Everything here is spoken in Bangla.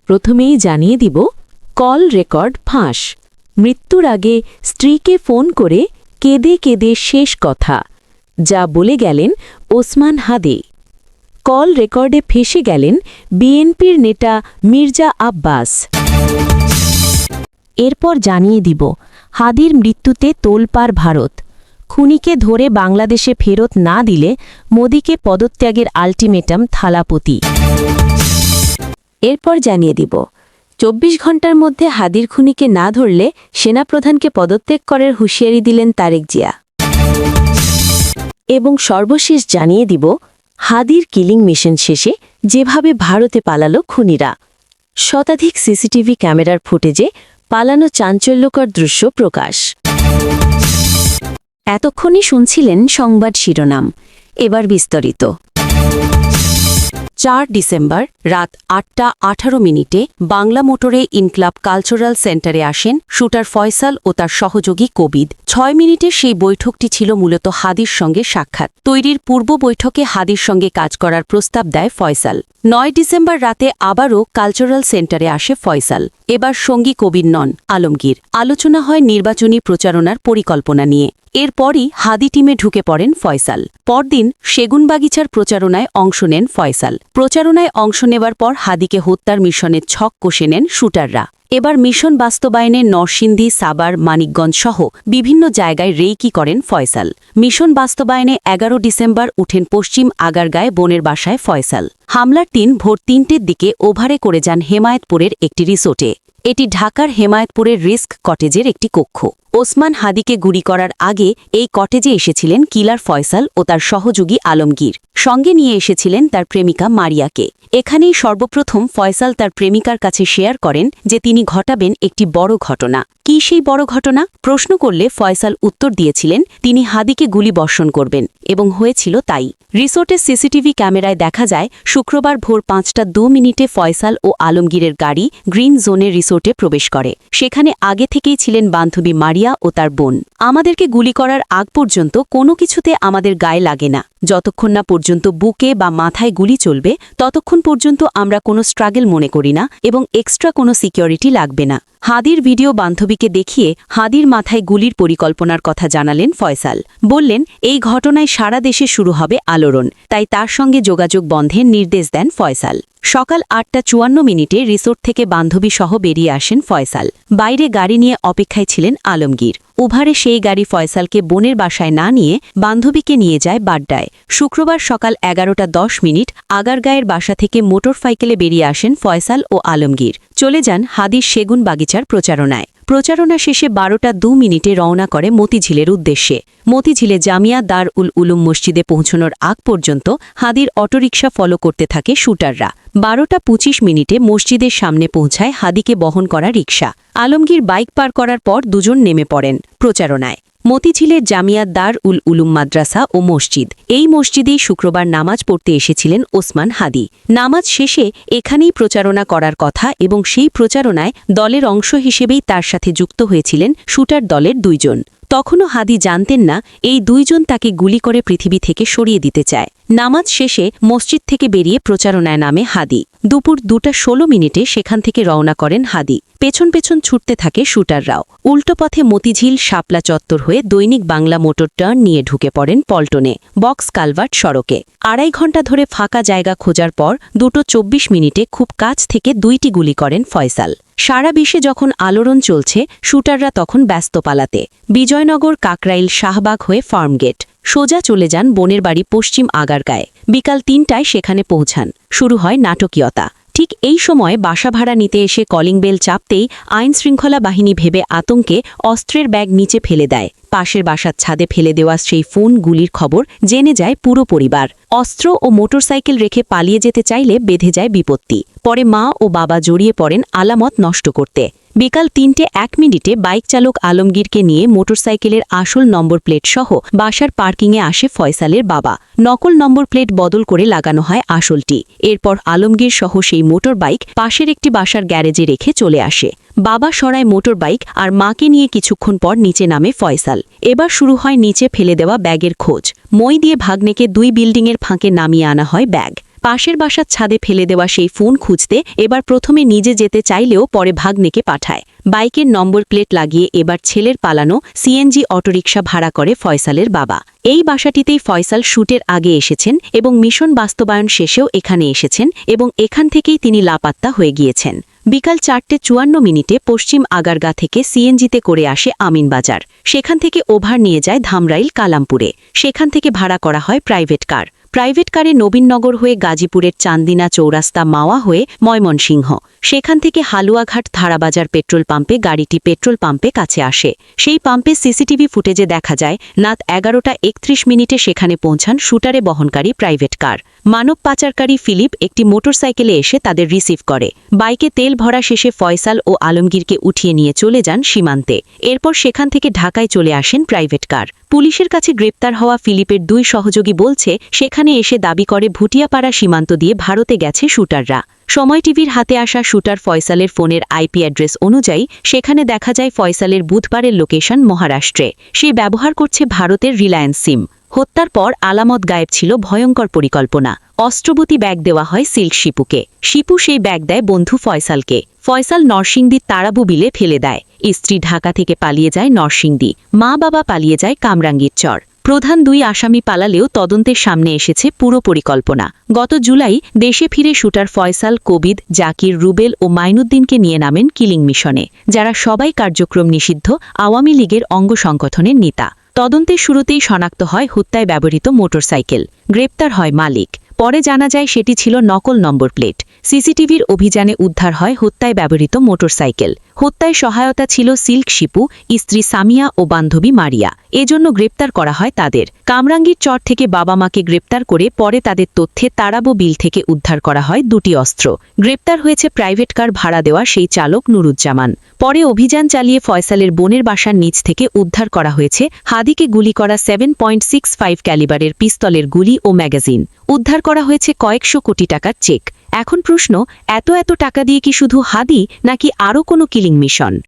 প্রথমেই জানিয়ে দিব কল রেকর্ড ফাঁস। মৃত্যুর আগে স্ত্রীকে ফোন করে কেঁদে কেঁদে শেষ কথা যা বলে গেলেন ওসমান হাদি। কল রেকর্ডে ফেঁসে গেলেন বিএনপির নেতা মির্জা আব্বাস। এরপর জানিয়ে দিব হাদির মৃত্যুতে তোলপাড় ভারত। খুনিকে ধরে বাংলাদেশে ফেরত না দিলে মোদিকে পদত্যাগের আল্টিমেটাম থালাপতি। এরপর জানিয়ে দিব ২৪ ঘণ্টার মধ্যে হাদির খুনিকে না ধরলে সেনাপ্রধানকে পদত্যাগ করার হুঁশিয়ারি দিলেন তারেক জিয়া। এবং সর্বশেষ জানিয়ে দিব হাদির কিলিং মিশন শেষে যেভাবে ভারতে পালালো খুনিরা। শতাধিক সিসিটিভি ক্যামেরার ফুটেজে পালানো চাঞ্চল্যকর দৃশ্য প্রকাশ। এতক্ষণই শুনছিলেন সংবাদ শিরোনাম, এবার বিস্তারিত। ৪ ডিসেম্বর রাত ৮টা ১৮ মিনিটে বাংলা মোটরে ইনক্লাব কালচারাল সেন্টারে আসেন শুটার ফয়সাল ও তার সহযোগী কবিদ। ৬ মিনিটের সেই বৈঠকটি ছিল মূলত হাদির সঙ্গে সাক্ষাৎ তৈরির পূর্ব বৈঠকে হাদির সঙ্গে কাজ করার প্রস্তাব দেয় ফয়সাল। ৯ ডিসেম্বর রাতে আবারও কালচারাল সেন্টারে আসে ফয়সাল, এবার সঙ্গী কবির নন, আলমগীর। আলোচনা হয় নির্বাচনী প্রচারণার পরিকল্পনা নিয়ে। এরপরই হাদি টিমে ঢুকে পড়েন ফয়সাল। পরদিন সেগুনবাগিচার প্রচারণায় অংশ নেন ফয়সাল। প্রচারণায় অংশ নেবার পর হাদিকে হত্যার মিশনের ছক কষে নেন শুটাররা। এবার মিশন বাস্তবায়নে নরসিংদী, সাবার, মানিকগঞ্জ সহ বিভিন্ন জায়গায় রেইকি করেন ফয়সাল। মিশন বাস্তবায়নে ১১ ডিসেম্বর উঠেন পশ্চিম আগারগাঁয়ে বোনের বাসায় ফয়সাল। হামলার দিন ভোর ৩টের দিকে ওভারে করে যান হেমায়েতপুরের একটি রিসোর্টে। এটি ঢাকার হেমায়েতপুরের রিস্ক কটেজের একটি কক্ষ। ওসমান হাদিকে গুলি করার আগে এই কটেজে এসেছিলেন কিলার ফয়সাল ও তার সহযোগী আলমগীর। সঙ্গে নিয়ে এসেছিলেন তার প্রেমিকা মারিয়াকে। এখানেই সর্বপ্রথম ফয়সাল তার প্রেমিকার কাছে শেয়ার করেন যে তিনি ঘটাবেন একটি বড় ঘটনা। কি সেই বড় ঘটনা? প্রশ্ন করলে ফয়সাল উত্তর দিয়েছিলেন তিনি হাদিকে গুলি বর্ষণ করবেন, এবং হয়েছিল তাই। রিসোর্টের সিসিটিভি ক্যামেরায় দেখা যায় শুক্রবার ভোর ৫টা ২ মিনিটে ফয়সাল ও আলমগীরের গাড়ি গ্রিন জোনের রিসোর্টে প্রবেশ করে। সেখানে আগে থেকেই ছিলেন বান্ধবী মারিয়া ও তার বোন। আমাদেরকে গুলি করার আগ পর্যন্ত কোনো কিছুতে আমাদের গায়ে লাগে না। যতক্ষণ না পর্যন্ত বুকে বা মাথায় গুলি চলবে ততক্ষণ পর্যন্ত আমরা কোনো স্ট্রাগল মনে করি না, এবং এক্সট্রা কোনো সিকিউরিটি লাগবে না। হাদির ভিডিও বান্ধবীকে দেখিয়ে হাদির মাথায় গুলির পরিকল্পনার কথা জানালেন ফয়সাল। বললেন এই ঘটনায় সারা দেশে শুরু হবে আলোড়ন, তাই তার সঙ্গে যোগাযোগ বন্ধের নির্দেশ দেন ফয়সাল। সকাল ৮টা ৫৪ মিনিটে রিসোর্ট থেকে বান্ধবী সহ বেরিয়ে আসেন ফয়সাল। বাইরে গাড়ি নিয়ে অপেক্ষায় ছিলেন আলমগীর। উভারে সেই গাড়ি ফয়সালকে বোনের বাসায় না নিয়ে বান্ধবীকে নিয়ে যায় বাড্ডায়। শুক্রবার সকাল ১১টা ১০ মিনিট আগারগাঁয়ের বাসা থেকে মোটরসাইকেলে বেরিয়ে আসেন ফয়সাল ও আলমগীর। চলে যান হাদির সেগুনবাগিচার প্রচারণায়। প্রচারণা শেষে ১২টা ২ মিনিটে রওনা করে মতিঝিলের উদ্দেশ্যে। মতিঝিলে জামিয়া দার উল উলুম মসজিদে পৌঁছানোর আগ পর্যন্ত হাদির অটোরিকশা ফলো করতে থাকে শুটাররা। ১২টা ২৫ মিনিটে মসজিদের সামনে পৌঁছায় হাদিকে বহন করা রিকশা। আলমগীর বাইক পার করার পর দুজন নেমে পড়েন প্রচারণায়। মতিঝিলের জামিয়া দার উল উলুম মাদ্রাসা ও মসজিদ, এই মসজিদেই শুক্রবার নামাজ পড়তে এসেছিলেন ওসমান হাদি। নামাজ শেষে এখানেই প্রচারণা করার কথা, এবং সেই প্রচারণায় দলের অংশ হিসেবেই তার সাথে যুক্ত হয়েছিলেন শুটার দলের ২ জন। তখনও হাদি জানতেন না এই ২ জন তাকে গুলি করে পৃথিবী থেকে সরিয়ে দিতে চায়। নামাজ শেষে মসজিদ থেকে বেরিয়ে প্রচারণায় নামে হাদি। দুপুর ২টা ১৬ মিনিটে সেখান থেকে রওনা করেন হাদি। পেছন পেছন ছুটতে থাকে শুটাররাও। উল্টো পথে মতিঝিল শাপলা চত্বর হয়ে দৈনিক বাংলা মোটর টার্ন নিয়ে ঢুকে পড়েন পল্টনে বক্স কালভার্ট সড়কে। ২.৫ ঘণ্টা ধরে ফাঁকা জায়গা খোঁজার পর ২টো ২৪ মিনিটে খুব কাছ থেকে ২টি গুলি করেন ফয়সাল। সারা বিশ্বে যখন আলোড়ন চলছে শুটাররা তখন ব্যস্ত পালাতে। বিজয়নগর, কাকরাইল, শাহবাগ হয়ে ফার্মগেট সোজা চলে যান বোনের বাড়ি পশ্চিম আগারগাঁয়ে। বিকাল ৩টায় সেখানে পৌঁছান। শুরু হয় নাটকীয়তা। ঠিক এই সময় বাসা ভাড়া নিতে এসে কলিং বেল চাপতেই আইনশৃঙ্খলা বাহিনী ভেবে আতঙ্কে অস্ত্রের ব্যাগ নিচে ফেলে দেয়। পাশের বাসার ছাদে ফেলে দেওয়া সেই ফোন গুলির খবর জেনে যায় পুরো পরিবার। অস্ত্র ও মোটরসাইকেল রেখে পালিয়ে যেতে চাইলে বেঁধে যায় বিপত্তি। পরে মা ও বাবা জড়িয়ে পড়েন আলামত নষ্ট করতে। বিকাল ৩টে ১ মিনিটে বাইক চালক আলমগীরকে নিয়ে মোটরসাইকেলের আসল নম্বর প্লেট সহ বাসার পার্কিংয়ে আসে ফয়সালের বাবা। নকল নম্বর প্লেট বদল করে লাগানো হয় আসলটি। এরপর আলমগীর সহ সেই মোটর বাইক পাশের একটি বাসার গ্যারেজে রেখে চলে আসে। বাবা সরায় মোটর বাইক, আর মাকে নিয়ে কিছুক্ষণ পর নিচে নামে ফয়সাল। এবার শুরু হয় নিচে ফেলে দেওয়া ব্যাগের খোঁজ। মই দিয়ে ভাগ্নেকে ২ বিল্ডিংয়ের ফাঁকে নামিয়ে আনা হয় ব্যাগ। পাশের বাসার ছাদে ফেলে দেওয়া সেই ফোন খুঁজতে এবার প্রথমে নিজে যেতে চাইলেও পরে ভাগ্নেকে পাঠায়। বাইকের নম্বর প্লেট লাগিয়ে এবার ছেলের পালানো সিএনজি অটোরিকশা ভাড়া করে ফয়সালের বাবা। এই বাসাটিতেই ফয়সাল শুটের আগে এসেছেন এবং মিশন বাস্তবায়ন শেষেও এখানে এসেছেন এবং এখান থেকেই তিনি লাপাত্তা হয়ে গিয়েছেন। বিকাল 4:54 পশ্চিম আগারগা থেকে সিএনজিতে করে আসে আমিনবাজার। সেখান থেকে ওভার নিয়ে যায় ধামরাইল কালামপুরে। সেখান থেকে ভাড়া করা হয় প্রাইভেট কার। প্রাইভেট কারে নবীননগর হয়ে গাজীপুরের চান্দিনা চৌরাস্তা মাওয়া হয়ে ময়মনসিংহ। সেখান থেকে হালুয়াঘাট ধারাবাজার পেট্রোল পাম্পে গাড়িটি পেট্রোল পাম্পে কাছে আসে। সেই পাম্পে সিসিটিভি ফুটেজে দেখা যায় রাত 11:31 সেখানে পৌঁছান শুটারে বহনকারী প্রাইভেট কার। মানব পাচারকারী ফিলিপ একটি মোটরসাইকেলে এসে তাদের রিসিভ করে। বাইকে তেল ভরা শেষে ফয়সাল ও আলমগীরকে উঠিয়ে নিয়ে চলে যান সীমান্তে। এরপর সেখান থেকে ঢাকায় চলে আসেন প্রাইভেট কার। পুলিশের কাছে গ্রেপ্তার হওয়া ফিলিপের 2 সহযোগী বলছে সেখানে এসে দাবি করে ভুটিয়াপাড়া সীমান্ত দিয়ে ভারতে গেছে শুটাররা। সময় টিভির হাতে আসা শুটার ফয়সালের ফোনের আইপি অ্যাড্রেস অনুযায়ী সেখানে দেখা যায় ফয়সালের বুধবারের লোকেশন মহারাষ্ট্রে। সে ব্যবহার করছে ভারতের রিলায়েন্স সিম। হত্যার পর আলামত গায়েব ছিল ভয়ঙ্কর পরিকল্পনা। অস্ত্রবতী ব্যাগ দেওয়া হয় সিল্ক শিপুকে। শিপু সেই ব্যাগ দেয় বন্ধু ফয়সালকে। ফয়সাল নরসিংদীর তারাবু বিলে ফেলে দেয়। স্ত্রী ঢাকা থেকে পালিয়ে যায় নরসিংদী। মা বাবা পালিয়ে যায় কামরাঙ্গীর চর। প্রধান 2 আসামি পালালেও তদন্তের সামনে এসেছে পুরো পরিকল্পনা। গত জুলাই দেশে ফিরে শুটার ফয়সাল, কবিদ, জাকির, রুবেল ও মাইনুদ্দিনকে নিয়ে নামেন কিলিং মিশনে, যারা সবাই কার্যক্রম নিষিদ্ধ আওয়ামী লীগের অঙ্গ সংগঠনের নেতা। তদন্তের শুরুতেই শনাক্ত হয় হত্যায় ব্যবহৃত মোটরসাইকেল। গ্রেপ্তার হয় মালিক। পরে জানা যায় সেটি ছিল নকল নম্বর প্লেট। সিসিটিভির অভিযানে উদ্ধার হয় হত্যায় ব্যবহৃত মোটরসাইকেল। হত্যায় সহায়তা ছিল সিল্ক শিপু, স্ত্রী সামিয়া ও বান্ধবী মারিয়া। এজন্য গ্রেপ্তার করা হয় তাদের। কামরাঙ্গীর চর থেকে বাবা মাকে গ্রেপ্তার করে পরে তাদের তথ্যে তারাবো বিল থেকে উদ্ধার করা হয় 2টি অস্ত্র। গ্রেপ্তার হয়েছে প্রাইভেট কার ভাড়া দেওয়া সেই চালক নুরুজ্জামান। পরে অভিযান চালিয়ে ফয়সালের বোনের বাসার নিচ থেকে উদ্ধার করা হয়েছে হাদিকে গুলি করা 7.65 ক্যালিবারের পিস্তলের গুলি ও ম্যাগাজিন। উদ্ধার করা হয়েছে কয়েকশো কোটি টাকার চেক। এখন প্রশ্ন, এত টাকা দিয়ে কি শুধু হাদি নাকি আরও কোনো কিলিং মিশন?